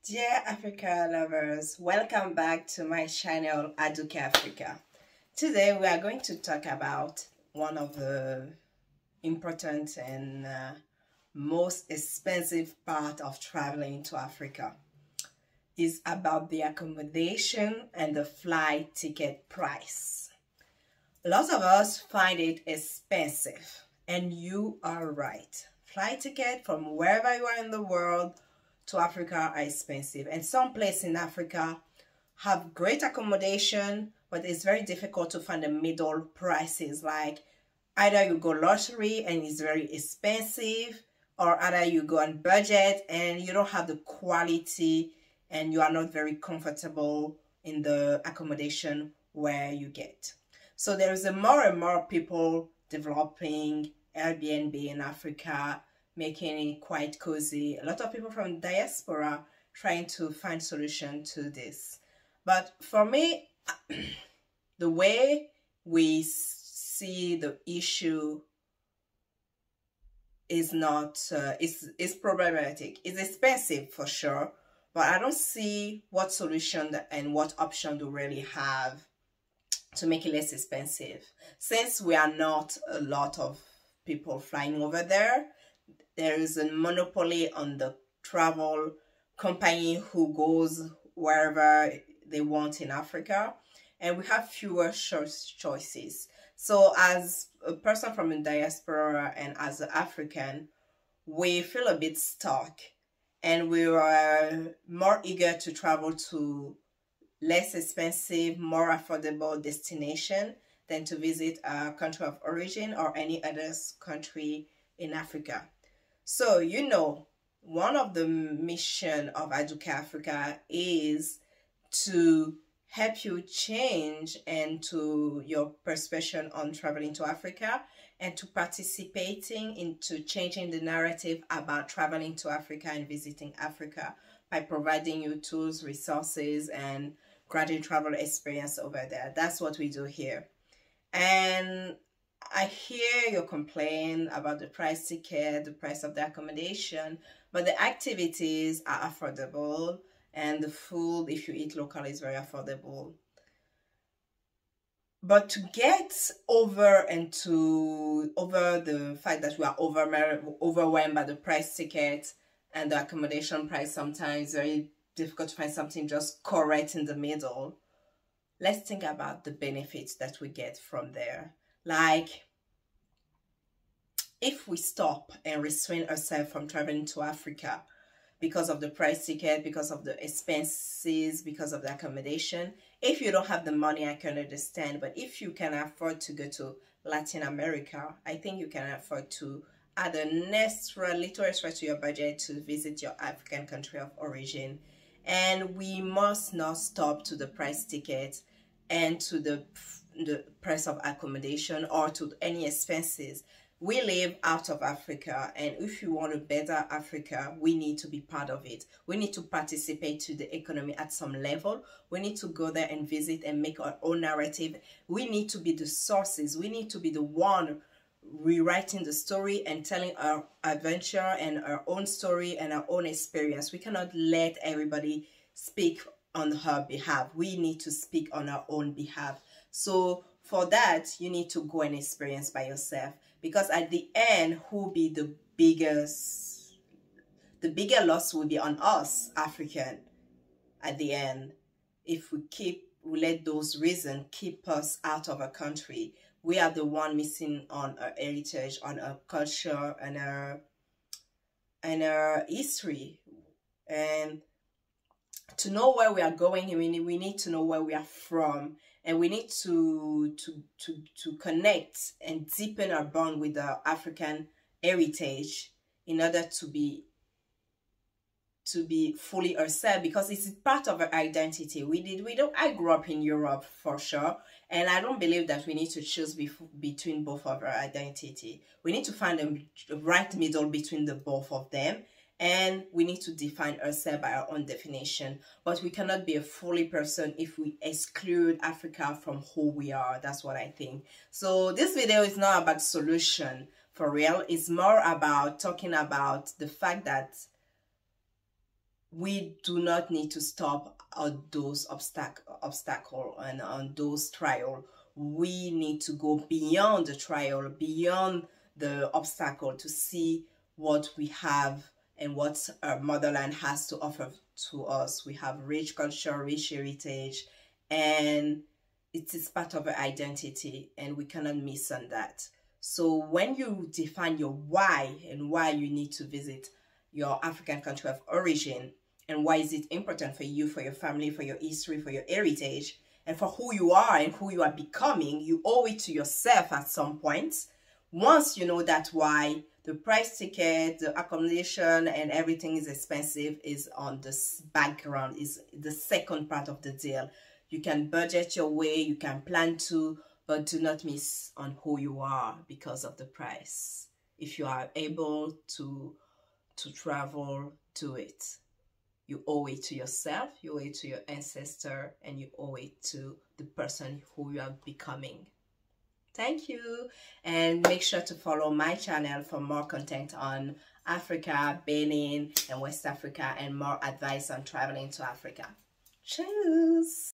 Dear Africa lovers, welcome back to my channel Aduke Africa. Today we are going to talk about one of the important and most expensive part of traveling to Africa. It's about the accommodation and the flight ticket price. Lots of us find it expensive, and you are right. Flight ticket from wherever you are in the world to Africa are expensive, and some places in Africa have great accommodation, but it's very difficult to find the middle prices. Like either you go luxury and it's very expensive, or either you go on budget and you don't have the quality and you are not very comfortable in the accommodation where you get. So there is more and more people developing Airbnb in Africa, making it quite cozy. A lot of people from diaspora trying to find solution to this. But for me, the way we see the issue is not, it's problematic. It's expensive for sure, but I don't see what solution and what option do really have to make it less expensive. Since we are not a lot of people flying over there, there is a monopoly on the travel company who goes wherever they want in Africa, and we have fewer choices. So as a person from the diaspora and as an African, we feel a bit stuck, and we are more eager to travel to less expensive, more affordable destination than to visit a country of origin or any other country in Africa. So, you know, one of the mission of Aduke Africa is to help you change and to your perception on traveling to Africa, and to participating into changing the narrative about traveling to Africa and visiting Africa by providing you tools, resources, and graduate travel experience over there. That's what we do here. And I hear your complaint about the price ticket, the price of the accommodation, but the activities are affordable, and the food, if you eat local, is very affordable. But to get over the fact that we are overwhelmed by the price ticket and the accommodation price, sometimes very difficult to find something just correct in the middle, let's think about the benefits that we get from there. Like, if we stop and restrain ourselves from traveling to Africa because of the price ticket, because of the expenses, because of the accommodation, if you don't have the money, I can understand. But if you can afford to go to Latin America, I think you can afford to add a little extra to your budget to visit your African country of origin. And we must not stop to the price ticket and to the price of accommodation or to any expenses. We live out of Africa, and if you want a better Africa, we need to be part of it. We need to participate to the economy at some level. We need to go there and visit and make our own narrative. We need to be the sources. We need to be the one rewriting the story and telling our adventure and our own story and our own experience. We cannot let everybody speak on her behalf. We need to speak on our own behalf. So for that, you need to go and experience by yourself, because at the end, who will be the biggest? The bigger loss will be on us, African, at the end. If we let those reasons keep us out of our country, we are the one missing on our heritage, on our culture, and our history. And to know where we are going, we need to know where we are from, and we need to connect and deepen our bond with the African heritage in order to be fully ourselves, because it's part of our identity. I grew up in Europe for sure, and I don't believe that we need to choose between both of our identity. We need to find the right middle between the both of them, and we need to define ourselves by our own definition. But we cannot be a fully person if we exclude Africa from who we are. That's what I think. So this video is not about solution for real. It's more about talking about the fact that we do not need to stop at those obstacle and on those trial. We need to go beyond the trial, beyond the obstacle, to see what we have and what our motherland has to offer to us. We have rich culture, rich heritage, and it is part of our identity, and we cannot miss on that. So when you define your why and why you need to visit your African country of origin, and why is it important for you, for your family, for your history, for your heritage, and for who you are and who you are becoming, you owe it to yourself at some point. Once you know that why, the price ticket, the accommodation, and everything is expensive is on this background, is the second part of the deal. You can budget your way, you can plan to, but do not miss on who you are because of the price. If you are able to travel, do it. You owe it to yourself, you owe it to your ancestor, and you owe it to the person who you are becoming. Thank you, and make sure to follow my channel for more content on Africa, Benin, and West Africa, and more advice on traveling to Africa. Cheers!